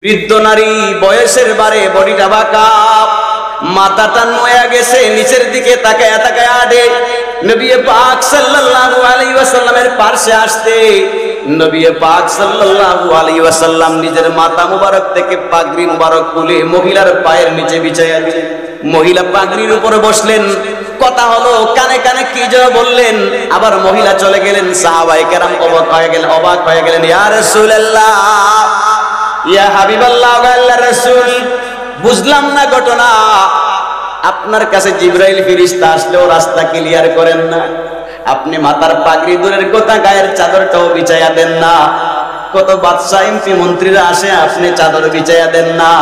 বৃদ্ধ নারী বয়সের বারে বডিটা বাঁকা, মাথাটা নোয়া গেছে, নিচের দিকে তাকায়া তাকায়া আডে। নবী পাক সাল্লাল্লাহু আলাইহি ওয়াসাল্লামের পাশে আসতে নবী পাক সাল্লাল্লাহু আলাইহি ওয়াসাল্লাম নিজের মাথা মুবারক থেকে পাগড়ি মুবারক খুলে মহিলার পায়ের নিচে বিছাইয়া দিলেন। মহিলা পাগড়ির উপরে বসলেন। কথা হলো, কানে কানে কি যেন বললেন। আবার মহিলা চলে গেলেন। সাহাবায়ে কেরাম অবাক হয়ে গেলেন। ইয়া রাসূলুল্লাহ, ইয়া হাবিবাল্লাহ, আল্লাহর রাসূল, বুঝলাম না ঘটনা। আপনার কাছে জিবরাইল ফেরেশতা আসলেও রাস্তা ক্লিয়ার করেন না। আপনি মাথার পাগড়ি দূরের কথা, গায়ের চাদরটাও বিছাইয়া দেন না। কত বাদশা এমপি মন্ত্রীরা আসে, আপনি চাদর বিছাইয়া দেন না।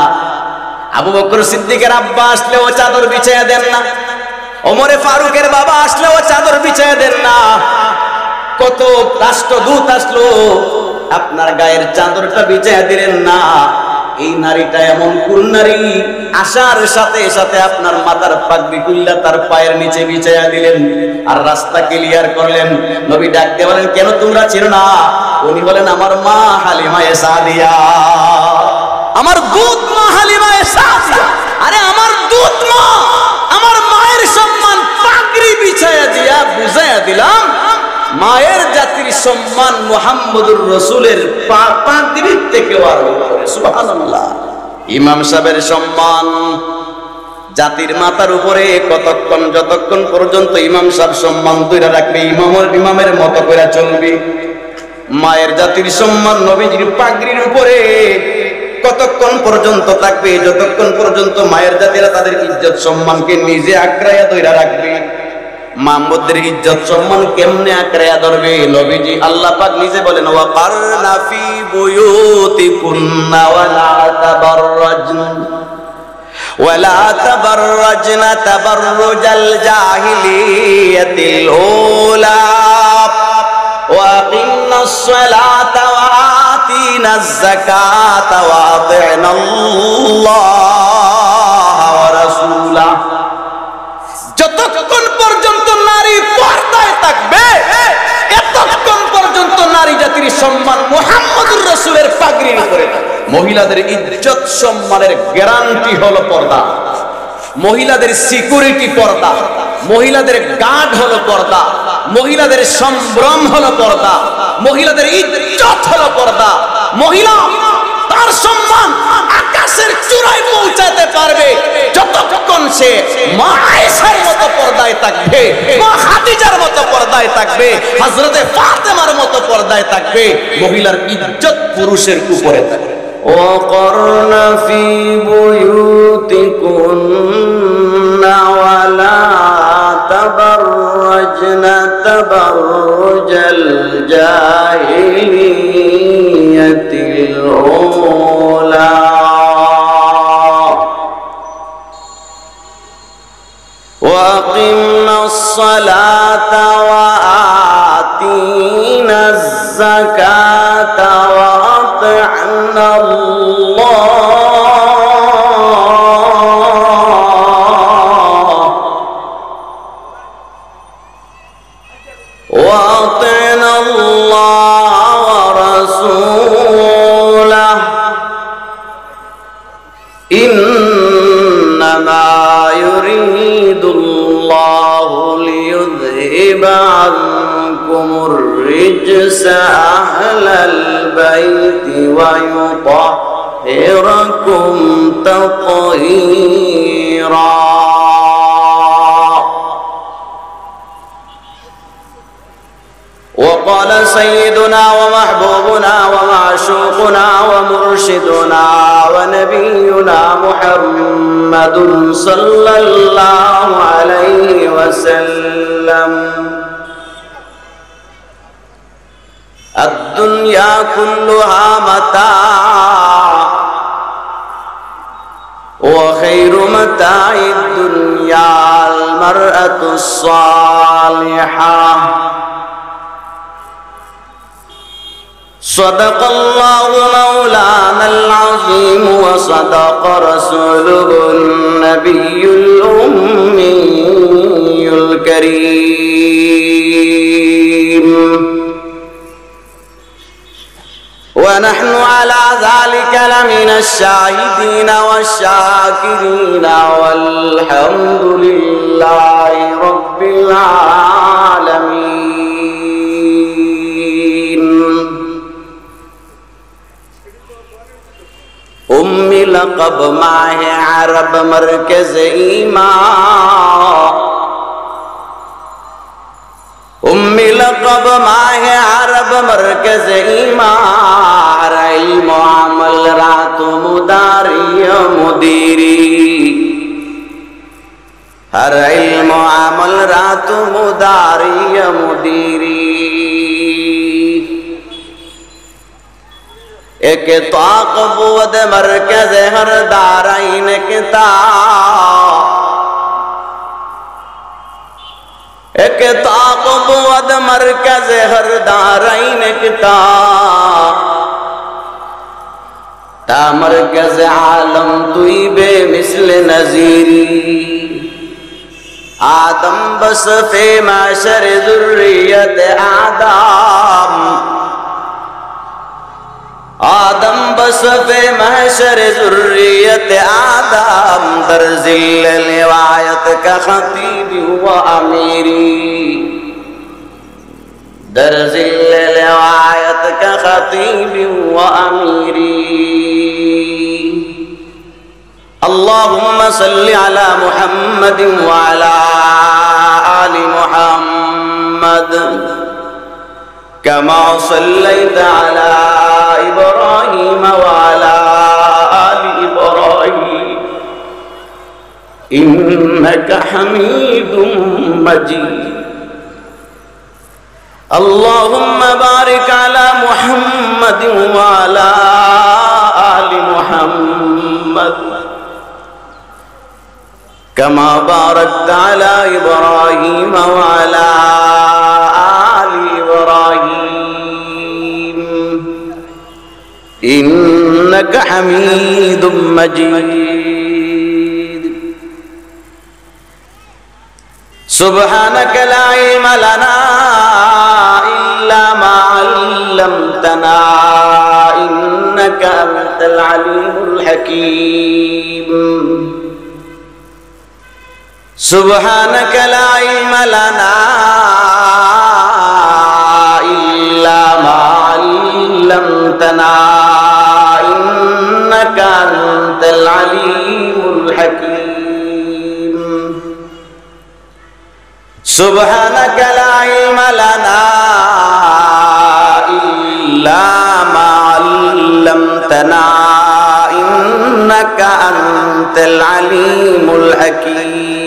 আবু বকর সিদ্দিকের আব্বা আসলেও চাদর বিছাইয়া দেন না। ওমরে ফারুকের বাবা আসলেও চাদর বিছাইয়া দেন না। কত রাষ্ট্রদূত আসলো, আপনার গায়ের চাদরটা বিছাইয়া দিলেন না। এই নারীটা এমন কোন নারী, আসার সাথে সাথে আপনার মাথার পাগড়ি খুললা তার পায়ের নিচে বিছাইয়া দিলেন আর রাস্তা ক্লিয়ার করলেন। নবী ডাক দিয়ে বলেন, কেন তোমরা চিনো না? উনি বলেন, আমার মা হালিমা সাদিয়া, আমার দুধ মা হালিমা সাদিয়া। আরে আমার দুধ মা, আমার মায়ের সম্মান পাগড়ি বিছাইয়া দিয়া বুঝাইয়া দিলাম। মায়ের জাতির সম্মান মুহাম্মদুর রাসূলের পাগড়ির থেকে আর উপরে। সুবহানাল্লাহ। ইমাম সাহেবের সম্মান জাতির মাথার উপরে কতক্ষণ, যতক্ষণ পর্যন্ত ইমাম সাহেব সম্মান ধরে রাখবে, ইমামের মতো করে চলবে। মায়ের জাতির সম্মান নবীজির পাগড়ির উপরে কতক্ষণ পর্যন্ত থাকবে, যতক্ষণ পর্যন্ত মায়ের জাতিরা তাদের ইজ্জত সম্মানকে নিজে আঁকড়াইয়া ধরে রাখবে। মাহমুদের ইজ্জত সম্মান কেমনে আঁকড়াইয়া ধরবে? নবীজি আল্লাহ পাক নিজে বলেন, ওয়াকারনা ফি বুয়ুতিকুন্না ওয়ালা তাবাররাজনা তাবাররুজাল জাহিলিয়াতিল উলা ওয়াকিমনাস সালাতা ওয়া আতিনাজ যাকাতা ওয়া আতিনাল্লাহ ওয়া রাসূলা। যতক্ষণ পর্যন্ত নারী পর্দায় থাকবে, এতক্ষণ পর্যন্ত নারী জাতির সম্মান মুহাম্মদুর রাসূলের পাগড়ির উপরে। মহিলাদের ইজ্জত সম্মানের গ্যারান্টি হলো পর্দা, মহিলাদের সিকিউরিটি পর্দা, মহিলাদের গার্ড হলো পর্দা, মহিলাদের সম্ভ্রম হলো পর্দা, মহিলাদের ইজ্জত হলো পর্দা। মহিলা তার সম্মান আকাশের চূড়ায় পৌঁছাতে পারবে যতক্ষণ সে মা আয়েশার মতো পর্দায় থাকবে, মা খাদিজার মতো পর্দায় থাকবে, হযরতে ফাতেমার মতো পর্দায় থাকবে। মহিলার ইজ্জত পুরুষের উপরে থাকবে। ওয়াকারনা ফি বুয়ুতিকুন্না ওয়ালা তাবাররাজনা তাবাররুজাল জাহিলিয়াতিল উলা ওয়াকিমনাস সালাতা ওয়া আতিনাজ যাকাতা ওয়া আতিনাল্লাহ ওয়া আতিনাল্লাহ ওয়া রাসূলাহ। ইন্নামা ইউরিদুল্লাহু লিয়ুযহিবা আনকুমুর রিজসা আহলাল বাইতি ওয়া ইউতাহহিরাকুম তাতহীরা। وقال سيدنا ومحبوبنا ومعشوقنا ومرشدنا ونبينا محمد صلى الله عليه وسلم، الدنيا كلها متاع وخير متاع الدنيا المرأة الصالحة. صدق الله مولانا العظيم وصدق رسوله النبي الأمي الكريم. ونحن على ذلك لمن الشاهدين والشاكرين والحمد لله رب العالمين. أمي لقب ماہ عرب مرکز ایمان. أمي لقب ماہ عرب مرکز ایمان. علم عمل رات مداری مدیری. ہر علم عمل رات مداری مدیری. ایک طاق بود مرکز ہر دارین کتاب. ایک طاق بود مرکز ہر دارین کتاب. تا مرکز عالم توی بے مثل نظیری. آدم بس فی معشر ذریت آدم. آدم بس فی محشر ذریت آدم. در ذل روایت کا خطیب و امیری. در ذل روایت کا خطیب و امیری. اللهم صل على محمد وعلى آل محمد كما صليت على إبراهيم وعلى آل إبراهيم إنك حميد مجيد. اللهم بارك على محمد وعلى آل محمد كما باركت على إبراهيم وعلى آل إبراهيم إنك حميد مجيد. سبحانك لا علم لنا إلا ما علمتنا إنك أنت العليم الحكيم. سبحانك لا علم لنا إلا ما علمتنا إنك أنت العليم الحكيم. سبحانك لا علم لنا إلا ما علمتنا إنك أنت العليم الحكيم.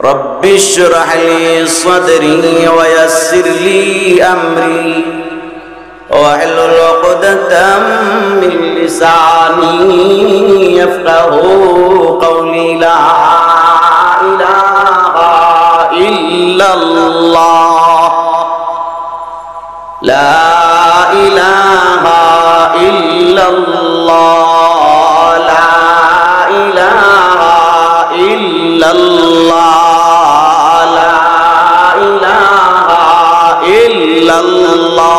رب اشرح لي صدري ويسر لي أمري واحلل عقدة من لساني يفقهوا قولي. لا إله إلا الله. لا إله إلا الله. لا إله إلا الله. لا إله إلا الله.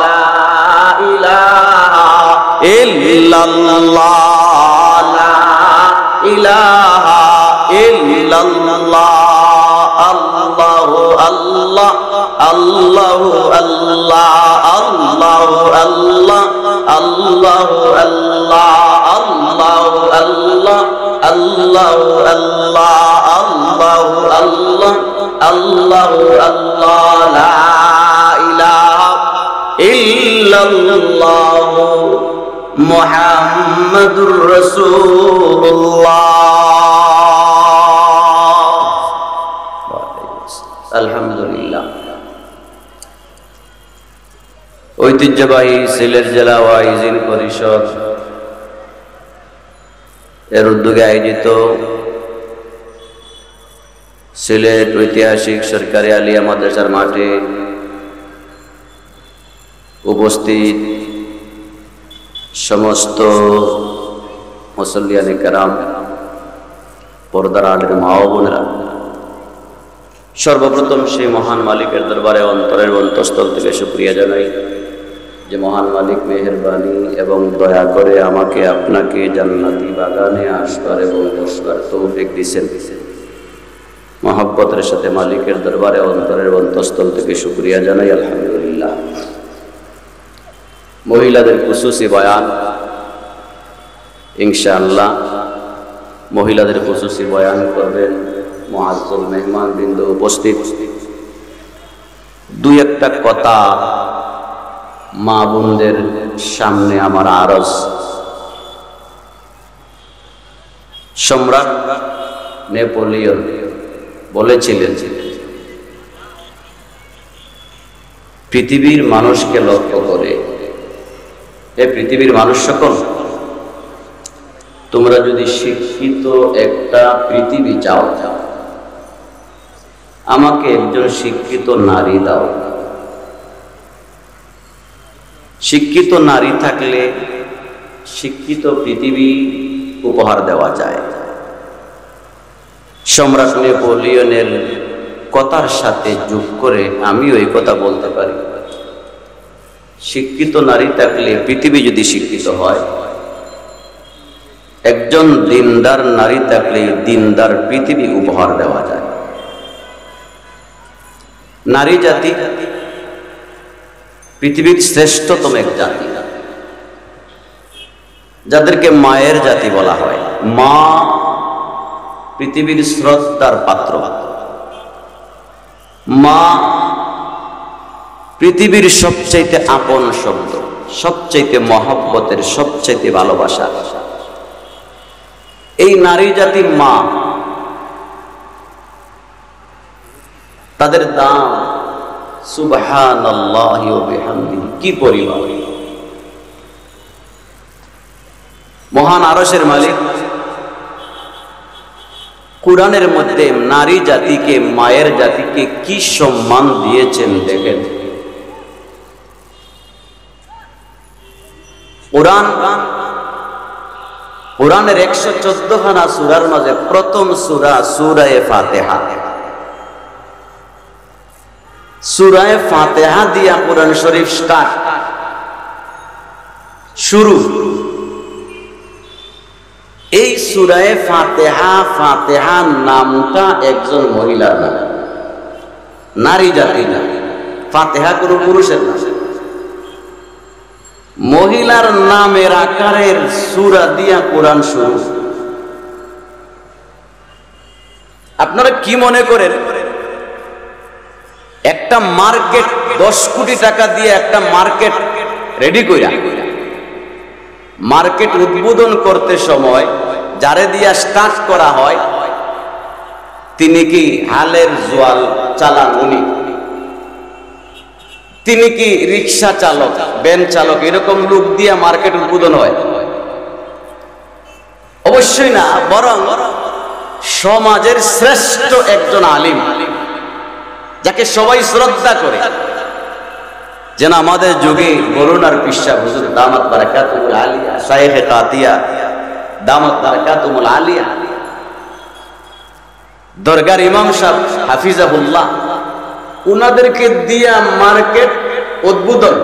لا إله إلا الله. لا إله إلا الله. الله الله الله الله الله الله الله الله الله الله الله الله. لا إله إلا الله محمد رسول الله. আলহামদুলিল্লাহ। ঐতিহ্যবাহী সিলেট জেলা ওয়াইজিন পরিষদ এর উদ্যোগে আয়োজিত সিলেট ঐতিহাসিক সরকারি আলিয়া মাদ্রাসার মাঠে উপস্থিত সমস্ত মুসল্লিয়ানে কেরাম, পর্দার আলের মা ও বোনেরা, সর্বপ্রথম সেই মহান মালিকের দরবারে অন্তরের অন্তঃস্থল থেকে শুকরিয়া জানাই যে মহান মালিক মেহেরবানি এবং দয়া করে আমাকে আপনাকে জান্নাতি বাগানে আসবার এবং বসবার তৌফিক দিয়েছেন। মহব্বতের সাথে মালিকের দরবারে অন্তরের অন্তঃস্থল থেকে শুকরিয়া জানাই, আলহামদুলিল্লাহ। মহিলাদের খুসুসি বয়ান, ইনশাআল্লাহ মহিলাদের খুসুসি বয়ান করবেন মুআজ্জল মেহমান বৃন্দ উপস্থিত। দুই একটা কথা মা বোনদের সামনে আমার আরজ। সম্রাট নেপোলিয়ন বলেছিলেন, পৃথিবীর মানুষকে লক্ষ্য করে, হে পৃথিবীর মানুষ সকল, তোমরা যদি শিক্ষিত একটা পৃথিবী চাও, আমাকে একজন শিক্ষিত নারী দাও। শিক্ষিত নারী থাকলে শিক্ষিত পৃথিবী উপহার দেওয়া যায়। সম্রাট নেপোলিয়নের কথার সাথে যোগ করে আমিও এই কথা বলতে পারি, শিক্ষিত নারী থাকলে পৃথিবী যদি শিক্ষিত হয়, একজন দিনদার নারী থাকলে দিনদার পৃথিবী উপহার দেওয়া যায়। নারী জাতি পৃথিবীর শ্রেষ্ঠতম এক জাতি, যাদেরকে মায়ের জাতি বলা হয়। মা পৃথিবীর শ্রদ্ধার পাত্র, মা পৃথিবীর সবচাইতে আপন শব্দ, সবচাইতে মহব্বতের, সবচাইতে ভালোবাসা। এই নারী জাতি মা, তাদের দাম সুবহানাল্লাহি ওয়া বিহামদিহি কি পরিমাণ। মহান আরশের মালিক কুরআনের মধ্যে নারী জাতিকে, মায়ের জাতিকে কি সম্মান দিয়েছেন দেখেন। কুরআনের 114 খানা সূরার মাঝে প্রথম সূরা সূরা ফাতিহা। সূরা ফাতিহা দিয়া কুরআন শরীফ স্টার্ট, শুরু। এই সূরা ফাতিহা, ফাতিহা নামটা একজন মহিলার নাম, নারী জাতি না। ফাতিহা কোনো পুরুষের নাম। মহিলার নামের আকারের সূরা দিয়া কোরআন শুরু। আপনারা কি মনে করেন একটা মার্কেট 10 কোটি টাকা দিয়ে একটা মার্কেট রেডি কইরা, মার্কেট উদ্বোধন করতে সময় যারে দিয়া স্টার্ট করা হয়, তিনি কি হালের জোয়াল চালান উনি? তিনি কি রিক্সা চালক, ভ্যান চালক, এরকম লোক দিয়া মার্কেট উদ্বোধন হয়? অবশ্যই না। বরং সমাজের শ্রেষ্ঠ একজন আলিম, যাকে সবাই শ্রদ্ধা করে, যেন আমাদের যুগে বরুণার পিসা হুজুর দামাত বারাকাতুল আলিয়া, শায়েখে কাতিয়া দামাত বারাকাতুল আলিয়া, দরগার ইমাম সাহেব হাফিজাহুল্লাহ, উনাদেরকে দিয়া মার্কেট উদ্বোধন।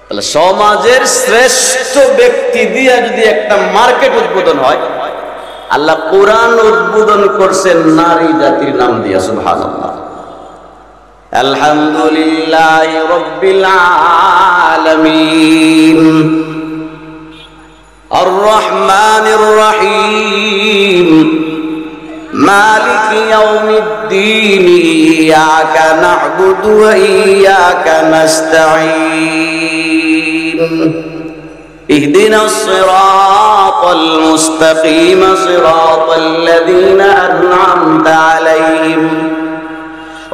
তাহলে সমাজের শ্রেষ্ঠ ব্যক্তি দিয়া যদি একটা মার্কেট উদ্বোধন হয়, আল্লাহ কোরআন উদ্বোধন করছেন নারী জাতির নাম দিয়া। সুবহানাল্লাহ। আলহামদুলিল্লাহি রাব্বিল আলামিন আর রহমানির রহিম মালিকি ইয়াউমিদ্দিন ইয়াকা না'বুদু ওয়া ইয়াকা নাস্তাঈন ইহদিনাস সিরাতাল মুস্তাকিম সিরাতাল লাযীনা আন'আমতা আলাইহিম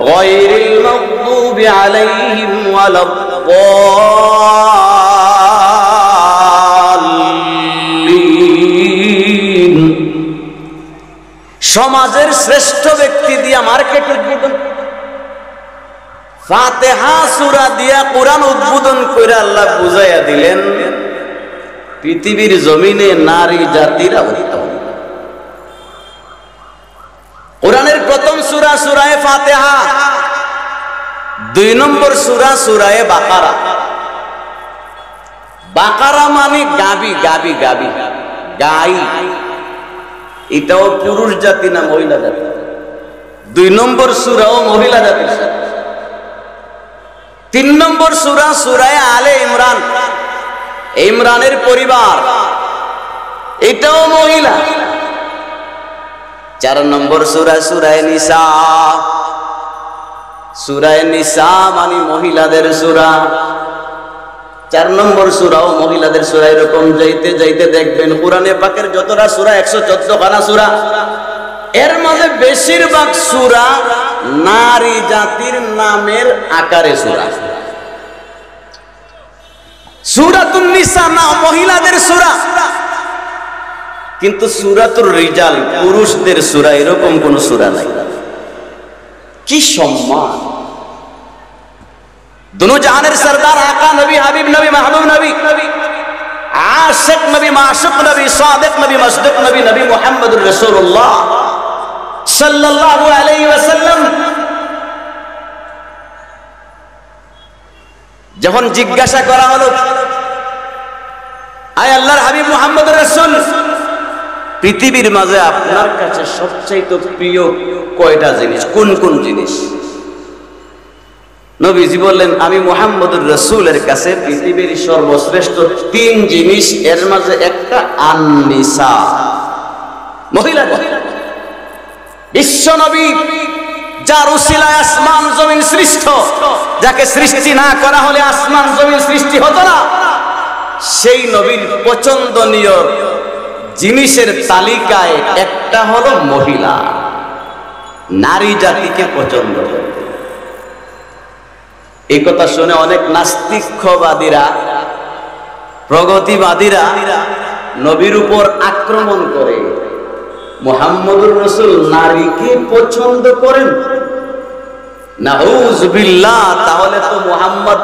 গায়রিল মাগদুবি আলাইহিম ওয়ালাদ-দাল্লিন। সমাজের শ্রেষ্ঠ ব্যক্তি দিয়া মার্কেট উদ্বোধন, ফাতিহা সূরা দিয়া কোরআন উদ্বোধন করে আল্লাহ বুঝাইয়া দিলেন পৃথিবীর জমিনে নারী জাতিরা উত্তম। কোরআনের প্রথম সূরা সূরা ফাতিহা, 2 নম্বর সূরা সূরা বাকারা। বাকারা মানে গাবি, গাবি, গাবি, গাই। এটাও পুরুষ জাতি না মহিলা জাতি? 2 নম্বর সূরাও মহিলা জাতির সাথে। 3 নম্বর সূরা সূরা আলে ইমরান, ইমরানের পরিবার, এটাও মহিলা। 4 নম্বর সূরা সূরা নিসা, সূরা নিসা মানে মহিলাদের সূরা। 4 নম্বর সূরাও মহিলাদের সূরা। এরকম যাইতে যাইতে দেখবেন কোরআনে পাকের যতটা সূরা 114 খানা সূরা, এর মাঝে বেশিরভাগ সূরা নারী জাতির নামের আকারে সূরা। সূরাতুন নিসা না মহিলাদের সূরা, কিন্তু সূরাতুর রিজাল পুরুষদের সূরা, এরকম কোন সূরা নাই। কি সম্মান! दोनों जहानेर सरदार आका नबी, हबीब नबी, महबूब नबी, आशिक नबी, माशूक नबी, सादिक नबी, मसदूक नबी, नबी मुहम्मदुर रसूलुल्लाह सल्लल्लाहु अलैहि वसल्लम যখন জিজ্ঞাসা করা হলো, আয় আল্লাহর হাবিব মুহাম্মদুর রাসূল, পৃথিবীর মাঝে আপনার কাছে সবচেয়ে প্রিয় কয়টা জিনিস, কোন কোন জিনিস? নবীজি বললেন, আমি মুহাম্মদুর রাসূলের কাছে পৃথিবীর সর্বশ্রেষ্ঠ 3 জিনিস, এর মাঝে একটা আন-নিসা, মহিলা। বিশ্ব নবী যার উসিলায় আসমান জমিন সৃষ্ট, যাকে সৃষ্টি না করা হলে আসমান জমিন সৃষ্টি হতো না, সেই নবীর পছন্দনীয় জিনিসের তালিকায় একটা হলো মহিলা। নারী জাতিকে পছন্দ করে। এই কথা শুনে অনেক নাস্তিকবাদীরা, প্রগতিবাদীরা নবীর উপর আক্রমণ করে। মুহাম্মদুর রাসূল নারীকে পছন্দ করেন? নাউযুবিল্লাহ, তাহলে তো মুহাম্মদ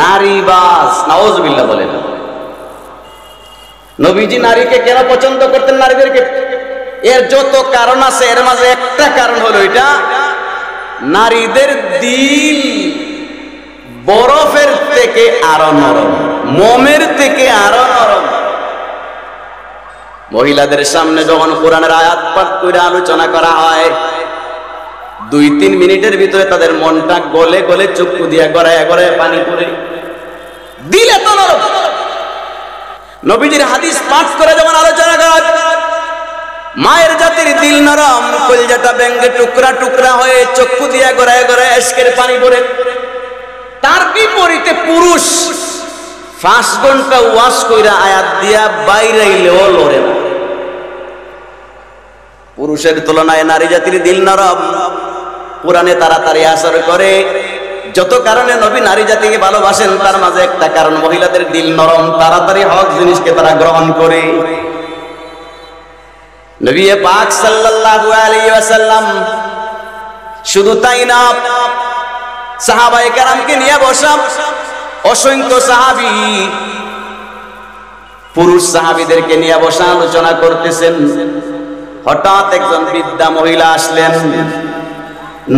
নারীবাজ। নাউযুবিল্লাহ বলেন। নবীজি নারীকে কেন পছন্দ করতেন, নারীদেরকে? এর যত কারণ আছে, এর মাঝে একটা কারণ হলো এটা, নারীদের দিল বরফের থেকে আরো নরম, মোমের থেকে আরো নরম। মহিলাদের সামনে যখন কোরআনের আয়াত পাঠ করে আলোচনা করা হয়, 2-3 মিনিটের ভিতরে তাদের মনটা গলে গলে চক্ষু দিয়া গড়ায় গড়ায় পানি পড়ে, দিলে তো নরম। নবীজির হাদিস পাঠ করে যখন আলোচনা করা হয়, মায়ের জাতির দিল নরম, কলিজাটা ভেঙে টুকরা টুকরা হয়ে চক্ষু দিয়া গড়ায় গড়ায় এশকের পানি পড়ে। তার বিপরীতে পুরুষ 5 ঘন্টা ওয়াজ কইরা আয়াত দিয়া বাইরাইলেও লড়ে না। পুরুষের তুলনায় নারী জাতির দিল নরম, কোরআনে তাড়াতাড়ি আসর করে। যত কারণে নবী নারী জাতিকে ভালোবাসেন, তার মাঝে একটা কারণ, মহিলাদের দিল নরম, তাড়াতাড়ি হক জিনিসকে তারা গ্রহণ করে। নবী পাক সাল্লাল্লাহু আলাইহি ওয়াসাল্লাম শুধু তাই না, সাহাবায়ে কেরামকে নিয়ে বসা অসংখ্য সাহাবী, পুরুষ সাহাবীদেরকে নিয়ে বসা আলোচনা করতেছেন। হঠাৎ একজন বৃদ্ধা মহিলা আসলেন।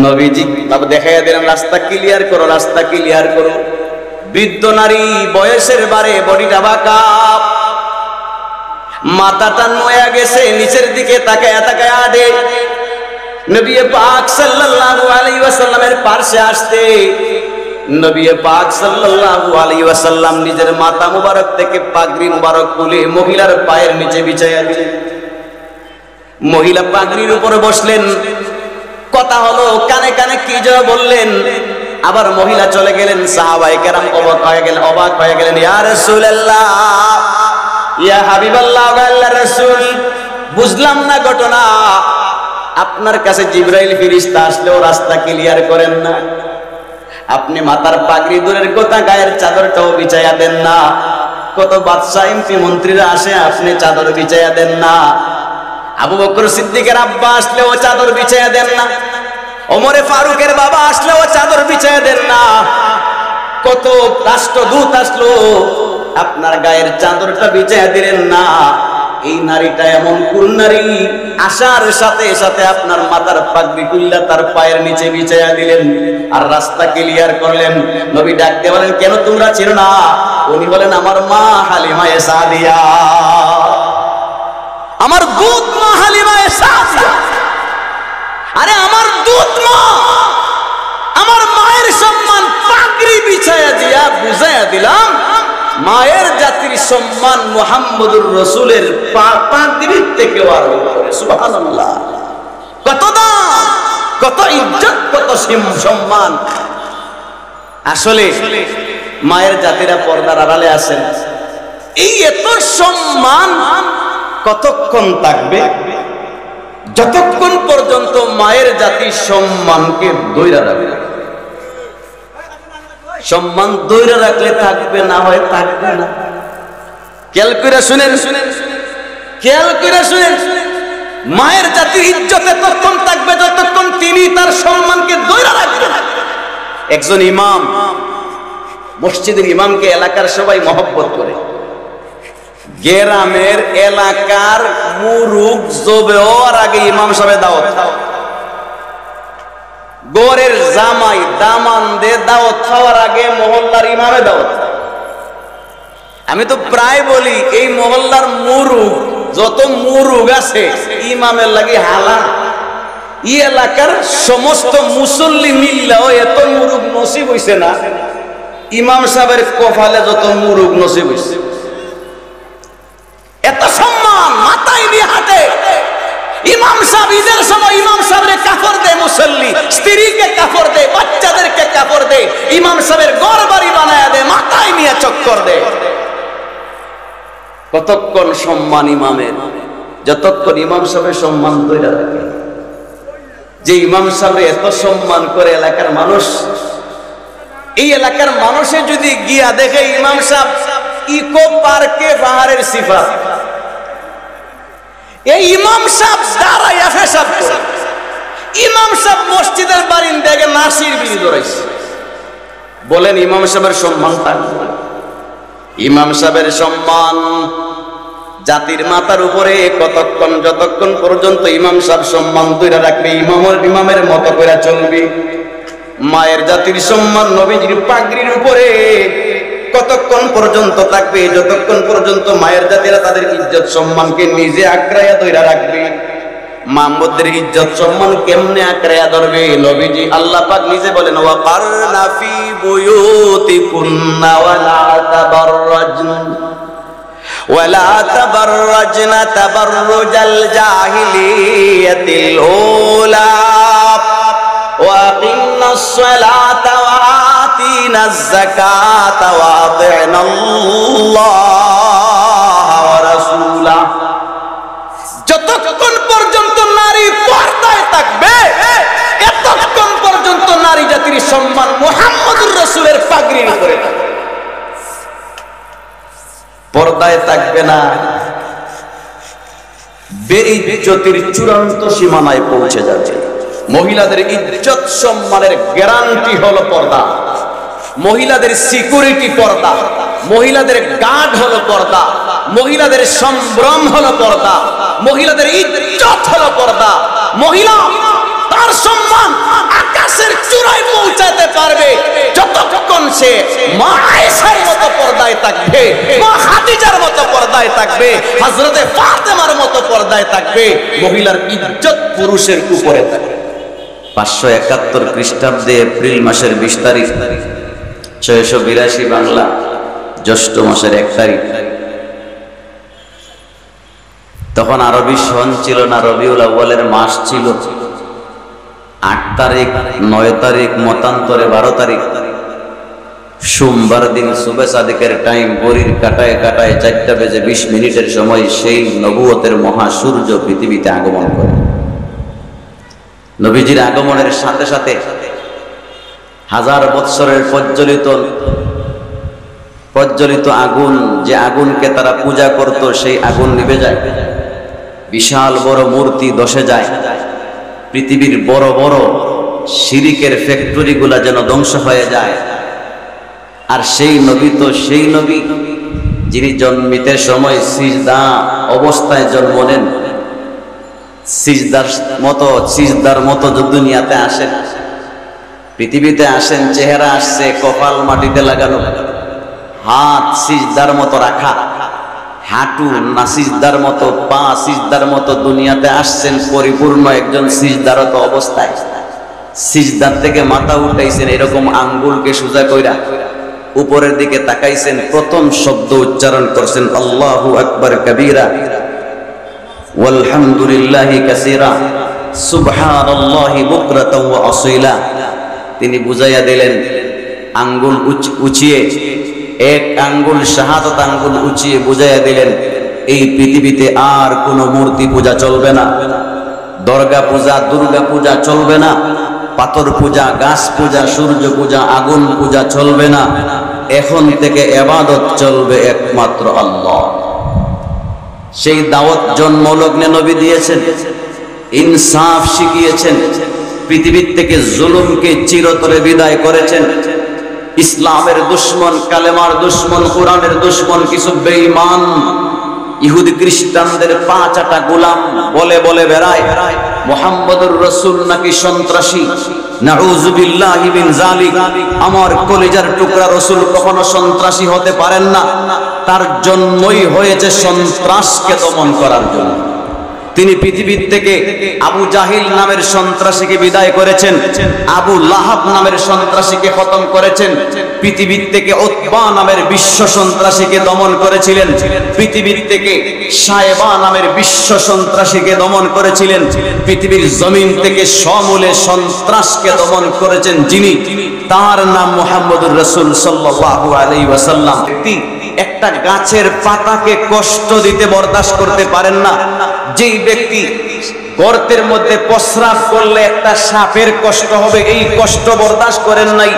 নবীজি তাকে দেখাইয়া দিলেন, রাস্তা ক্লিয়ার করো, রাস্তা ক্লিয়ার করো। বৃদ্ধ নারী, বয়সের বারে, বডিটা বাঁকা, মাথাটা নয়া গেছে, নিচের দিকে তাকায় তাকায় আডে। নবী পাক সাল্লাল্লাহু আলাইহি ওয়াসাল্লামের পাশে আসতে, নবী পাক সাল্লাল্লাহু আলাইহি ওয়াসাল্লাম নিজের মাথা মুবারক থেকে পাগড়ি মুবারক খুলে মহিলার পায়ের নিচে বিছাইয়া দিলেন। মহিলা পাগড়ির উপরে বসলেন। কথা হলো, কানে কানে কি যেন বললেন। আবার মহিলা চলে গেলেন। সাহাবায়ে কেরাম অবাক হয়ে গেলেন। ইয়া রাসূলুল্লাহ, ইয়া হাবিবাল্লাহ, আল্লাহর রাসূল, বুঝলাম না ঘটনা। আপনার কাছে জিবরাইল ফেরেশতা আসলেও রাস্তা ক্লিয়ার করেন না। আপনি মাথার পাগড়ি দূরের কথা, গায়ের চাদরটাও বিছাইয়া দেন না। কত বাদশা এমপি মন্ত্রীরা আসে, আপনি চাদর বিছাইয়া দেন না। আবু বকর সিদ্দিকের আব্বা আসলেও চাদর বিছাইয়া দেন না। ওমরে ফারুকের বাবা আসলেও চাদর বিছাইয়া দেন না। কত রাষ্ট্রদূত আসলো, আপনার গায়ের চাদরটা বিছাইয়া দিলেন না। এই নারীটা এমন কোন নারী, আসার সাথে সাথে আপনার মাথার পাগড়ি খুললা তার পায়ের নিচে বিছায়া দিলেন আর রাস্তা ক্লিয়ার করলেন। নবী ডাক দিয়ে বলেন, কেন তোমরা চেনো না? উনি বলেন, আমার মা হালিমা সাদিয়া, আমার দুধ মা হালিমা সাদিয়া। আরে আমার দুধ মা, আমার মায়ের সম্মান পাগড়ি বিছায়া দিয়া বুঝাইয়া দিলাম, মায়ের জাতির সম্মান মুহাম্মদুর রাসূলের পাগড়ির থেকে আর উপরে। সুবহানাল্লাহ, কত দাম, কত ইজ্জত, কত সম্মান। আসলে মায়ের জাতিরা পর্দার আড়ালে আছেন। এই এত সম্মান কতক্ষণ থাকবে? যতক্ষণ পর্যন্ত মায়ের জাতির সম্মানকে ধইরা রাখবে। সম্মান ধইরা রাখলে থাকবে, না হয় থাকবে না। খেয়াল করে শুনেন, খেয়াল করে শুনেন, মায়ের জাতির ইজ্জত ততক্ষণ থাকবে যতক্ষণ তিনি তার সম্মানকে ধইরা রাখবেন। একজন ইমাম, মসজিদের ইমামকে এলাকার সবাই মহব্বত করে। গ্রামের এলাকার মুরুখ জবে হওয়ার আগে ইমাম সাহেব দাওয়াত, গোরের জামাই দামান দে দাওয়াত খাওয়ার আগে মহল্লার ইমামে দাওয়াত। আমি তো প্রায় বলি, এই মহল্লার মুরুখ যত মুরুখ আছে ইমামের লাগি হালা। এই এলাকার সমস্ত মুসল্লি মিল্লাও এত মুরুখ নসিব হইছে না, ইমাম সাহেবের কপালে যত মুরুখ নসিব হইছে। এত সম্মান মাথায় নিয়ে হাঁটে ইমাম সাহেব। ঈদের সময় ইমাম সাহেবের কাপড় দেয় মুসল্লি, স্ত্রীকে কাপড় দেয়, বাচ্চাদেরকে কাপড় দেয়, ইমাম সাহেবের ঘর বাড়ি বানায় দেয়, মাথায় নিয়ে চক্কর দেয়। কতক্ষণ সম্মান ইমামের? যতক্ষণ ইমাম সাহেবের সম্মান ধরে রাখে। যে ইমাম সাহেব এত সম্মান করে এলাকার মানুষ, এই এলাকার মানুষে যদি গিয়া দেখে ইমাম সাহেব ইকো পার্কে পাহাড়ের সিফাত, এই ইমাম সাহেব দাঁড়াইয়া পেশাব করে, ইমাম সাহেব মসজিদের বারিন্দায় নাসির বিড়ি ধরাইছে, বলেন ইমাম সাহেবের সম্মান থাকবে? ইমাম সাহেবের সম্মান জাতির মাথার উপরে কতক্ষণ? যতক্ষণ পর্যন্ত ইমাম সাহেব সম্মান ধরে রাখবে, ইমামের মতো করে চলবে। মায়ের জাতির সম্মান নবীজির পাগড়ির উপরে কতক্ষণ পর্যন্ত থাকবে? যতক্ষণ পর্যন্ত মায়ের জাতিরা তাদের ইজ্জত সম্মানকে নিজে আঁকড়াইয়া ধরে রাখবে। মাহমুদের ইজ্জত সম্মান কেমনে আঁকড়াইয়া ধরবে? নবীজি আল্লাহ পাক নিজে বলেন, ওয়াকারনা ফি বুয়ুতিকুন্না ওয়ালা তাবাররাজনা তাবাররুজাল জাহিলিয়াতিল উলা ওয়াকিমনাস সালাতা ওয়া আতিনাজ যাকাতা ওয়া আতি'নাল্লাহ ওয়া রাসূলা। যতক্ষণ পর্যন্ত নারী পর্দায় থাকবে, এতক্ষণ পর্যন্ত নারী জাতির সম্মান মুহাম্মদুর রাসূলের পাগড়ির উপরে থাকবে। পর্দায় থাকবে না, বেইজ্জতির চূড়ান্ত সীমানায় পৌঁছে যাচ্ছে। মহিলাদের ইজ্জত সম্মানের গ্যারান্টি হলো পর্দা, মহিলাদের সিকিউরিটি পর্দা, মহিলাদের গার্ড হলো পর্দা, মহিলাদের সম্ভ্রম হলো পর্দা, মহিলাদের ইজ্জত হলো পর্দা। মহিলা তার সম্মান আকাশের চূড়ায় পৌঁছাতে পারবে যতক্ষণ সে মা আয়েশার মতো পর্দায় থাকবে, মা খাদিজার মতো পর্দায় থাকবে, হযরতে ফাতেমার মতো পর্দায় থাকবে। মহিলার ইজ্জত পুরুষের উপরে থাকবে। 571 খ্রিস্টাব্দে এপ্রিল মাসের 20 তারিখ, 682 বাংলা জ্যৈষ্ঠ মাসের 1 তারিখ। তখন আরবি সন ছিল না, রবিউল আউয়ালের মাস ছিল। 8 তারিখ, 9 তারিখ, মতান্তরে 12 তারিখ, সোমবার দিন সুবে সাদিকের টাইম, ঘড়ির কাটায় কাটায় 4:20 সময় সেই নবুয়তের মহাসূর্য পৃথিবীতে আগমন করে। নবীজির আগমনের সাথে সাথে 1000 বৎসরের প্রজ্বলিত আগুন, যে আগুনকে তারা পূজা করত, সেই আগুন নিভে যায়। বিশাল বড় মূর্তি ধসে যায়। পৃথিবীর বড় বড় শিরিকের ফ্যাক্টরিগুলা যেন ধ্বংস হয়ে যায়। আর সেই নবী তো সেই নবী যিনি জন্মিতে সময় সিজদা অবস্থায় জন্ম নেন, সিজদার মতো দুনিয়াতে আসেন, পৃথিবীতে আসেন, চেহারা আসছে কপাল মাটিতে লাগানো, হাত সিজদার মতো রাখা, হাঁটু না সিজদার মতো, পা সিজদার মতো দুনিয়াতে আসছেন পরিপূর্ণ একজন সিজদারত অবস্থায়। সিজদার থেকে মাথা উঠাইছেন, এরকম আঙ্গুলকে সোজা কইরা উপরের দিকে তাকাইছেন, প্রথম শব্দ উচ্চারণ করছেন আল্লাহু আকবার কবীরা ওয়ালহামদুলিল্লাহি কাসীরা সুবহানাল্লাহি বুকরাতাও ওয়া আসীলা। তিনি বুঝাইয়া দিলেন, আঙ্গুল উঁচিয়ে, এক আঙ্গুল শাহাদাত আঙ্গুল উঁচিয়ে বুঝাইয়া দিলেন, এই পৃথিবীতে আর কোনো মূর্তি পূজা চলবে না, দরগা পূজা দুর্গা পূজা চলবে না, পাথর পূজা, গাছ পূজা, সূর্য পূজা, আগুন পূজা চলবে না, এখন থেকে ইবাদত চলবে একমাত্র আল্লাহ। সেই দাওয়াত জন্মলগ্নে নবী দিয়েছেন, ইনসাফ শিখিয়েছেন, পৃথিবীর থেকে জুলুমকে চিরতরে বিদায় করেছেন। ইসলামের দুশ্মন, কালেমার দুশ্মন, কোরআনের দুশ্মন কিছু বেঈমান ইহুদি খ্রিস্টানদের পা চাটা গোলাম বলে বলে বেড়ায় মুহাম্মদুর রাসূল নাকি সন্ত্রাসী। নাউযুবিল্লাহি মিন যালিক। আমার কলিজার টুকরা রাসূল কখনো সন্ত্রাসী হতে পারেন না, তার জন্মই হয়েছে সন্ত্রাসকে দমন করার জন্য। তিনি পৃথিবীর থেকে আবু জাহিল নামের সন্ত্রাসীকে বিদায় করেছেন, আবু লাহাব নামের সন্ত্রাসীকে খতম করেছেন, পৃথিবীর থেকে উতবা নামের বিশ্ব সন্ত্রাসীকে দমন করেছিলেন, পৃথিবীর থেকে সায়েবা নামের বিশ্ব সন্ত্রাসীকে দমন করেছিলেন, পৃথিবীর জমিন থেকে সমূলে সন্ত্রাসকে দমন করেছেন যিনি, তার নাম মুহাম্মদুর রাসূল সাল্লাল্লাহু আলাইহি ওয়াসাল্লাম। একটা গাছের পাতাকে কষ্ট দিতে বরদাস্ত করতে পারেন না, যেই ব্যক্তি গর্তের মধ্যে প্রস্রাব করলে একটা সাপের কষ্ট হবে, এই কষ্ট বরদাস্ত করেন নাই,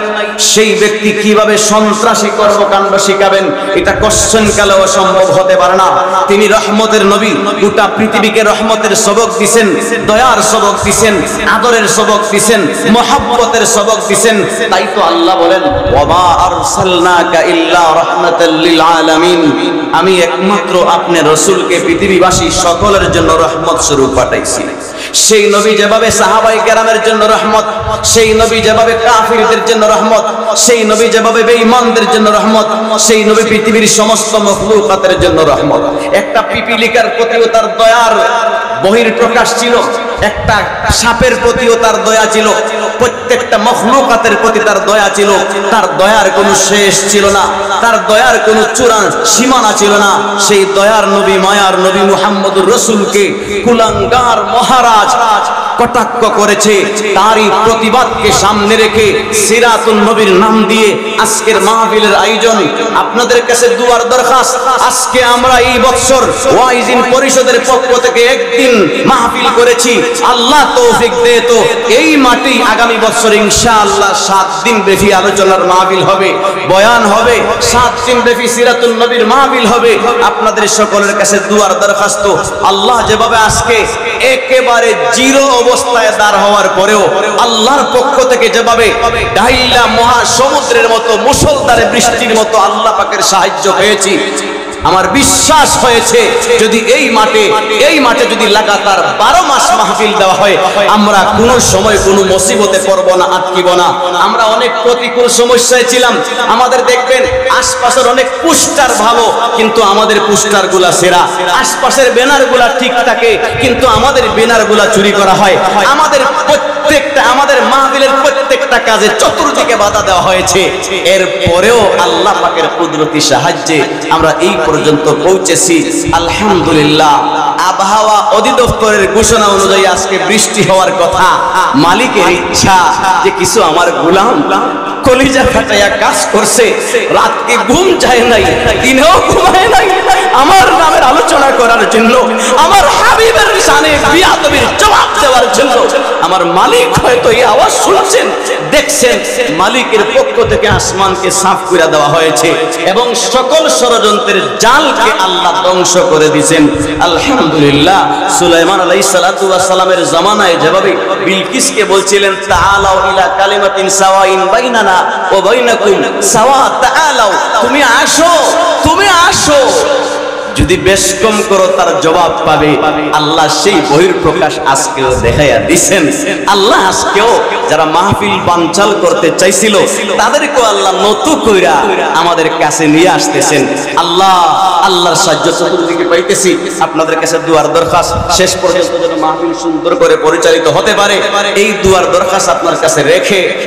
সেই ব্যক্তি কিভাবে সন্ত্রাসী কর্মকাণ্ড শিখাবেন? এটা কোশ্চেন কালেও সম্ভব হতে পারে না। তিনি রহমতের নবী, গোটা পৃথিবীকে রহমতের সবক দিছেন, দয়ার সবক দিছেন, আদরের সবক দিছেন, মহব্বতের সবক দিছেন। তাই তো আল্লাহ বলেন, ওয়ামা আরসালনাকা ইল্লা রাহমাতাল লিল আলামিন, আমি একমাত্র আপনি রাসূলকে পৃথিবীবাসী সকলের জন্য রহমত স্বরূপ পাঠাইছি। সেই নবী যেভাবে সাহাবায়ে কেরামের জন্য রহমত, সেই নবী যেভাবে কাফিরদের জন্য রহমত, সেই নবী যেভাবে বেঈমানদের জন্য রহমত, সেই নবী পৃথিবীর সমস্ত মখলুকাতের জন্য রহমত। একটা পিপিলিকার প্রতিও তার দয়ার বহির্প্রকাশ ছিল, একটা সাপের প্রতিও তার দয়া ছিল, প্রত্যেকটা মখলুকাতের প্রতি তার দয়া ছিল। তার দয়ার কোনো শেষ ছিল না, তার দয়ার কোনো চূড়ান্ত সীমানা ছিল না। সেই দয়ার নবী, মায়ার নবী মুহাম্মদুর রাসূলকে কুলাঙ্গার মহারাজ কটাক্ষ করেছে। তারই প্রতিবাদকে সামনে রেখে সিরাতুন নবীর নাম দিয়ে আজকের মাহফিলের আয়োজন। আপনাদের কাছে দুয়ার দরখাস্ত, আজকে আমরা এই বছর ওয়াইজিন পরিষদের পক্ষ থেকে একদিন মাহফিল করেছি। আল্লাহ তৌফিক দে তো এই মাটি আগামী বছর ইনশাআল্লাহ 7 দিন ব্যাপী আলোচনার মাহফিল হবে, বয়ান হবে, 7 দিন ব্যাপী সিরাতুন নবীর মাহফিল হবে। আপনাদের সকলের কাছে দুয়ার দরখাস্ত, আল্লাহ যেভাবে আজকে একেবারে জিরো অবস্থায় দাঁড় হওয়ার পরেও আল্লাহর পক্ষ থেকে যেভাবে ঢাইলা মহাসমুদ্রের মতো মুষলধারে বৃষ্টির মতো আল্লাহ পাকের সাহায্য পেয়েছি, আমার বিশ্বাস হয়েছে যদি এই মাঠে যদি লাগাতার 12 মাস মাহফিল দেওয়া হয়, আমরা কোনো সময় কোনো মুসিবতে পড়ব না, আটকিব না। আমরা অনেক প্রতিকূল সমস্যায় ছিলাম, আমাদের দেখবেন আশপাশের অনেক পোস্টার ভালো, কিন্তু আমাদের পোস্টারগুলা সেরা, আশপাশের ব্যানারগুলা ঠিক থাকে, কিন্তু আমাদের ব্যানারগুলা চুরি করা হয়। আমাদের মাহফিলের প্রত্যেকটা কাজে চতুর্দিকে বাধা দেওয়া হয়েছে। এরপরেও আল্লাহ পাকের কুদরতি সাহায্যে আমরা এই পর্যন্ত পৌঁছেছি। আলহামদুলিল্লাহ। আবহাওয়া অধিদপ্তরের ঘোষণা অনুযায়ী আজকে বৃষ্টি হওয়ার কথা। মালিকের ইচ্ছা যে কিছু আমার গোলাম কলিজা ফাটাইয়া কাজ করছে, রাতকে ঘুম যায় নাই, দিনেও ঘুমায় নাই আমার নামের আলোচনা করার জন্য, আমার হাবিবের শানে বিয়াদবির জবাব দেওয়ার জন্য। আমার মালিক হয়তো এই আওয়াজ শুনছেন, দেখছেন, মালিকের পক্ষ থেকে আসমানকে সাফ করে দেওয়া হয়েছে এবং সকল ষড়যন্ত্রের জালকে আল্লাহ ধ্বংস করে দিয়েছেন। আলহামদুলিল্লাহ। সুলাইমান আলাইহিস সালাতু ওয়াস সালামের জামানায় যেভাবে বিলকিসকে বলছিলেন, তাআলাউ ইলা কালিমাতিন সাওয়াইন বাইনানা ওয়া বাইনাকুম সাওয়া, তাআলাউ, তুমি আসো, তুমি আসো, যদি বেশ কম করো তার জবাব পাবে। আল্লাহ সেই বহিঃপ্রকাশ আজকেও দেখাইয়া দিচ্ছেন। আল্লাহ আজকেও যারা মাহফিল বানচাল করতে চাইছিল তাদেরকেও আল্লাহ নতু কইরা আমাদের কাছে নিয়ে আসতেছেন। আল্লাহর সাহায্য চতুর্দিকে পাইতেছি। আপনাদের কাছে দুয়ার দরখাস্ত, শেষ পর্যন্ত যেন মাহফিল সুন্দর করে পরিচালিত হতে পারে এই দুয়ার দরখাস্ত আপনার কাছে রেখে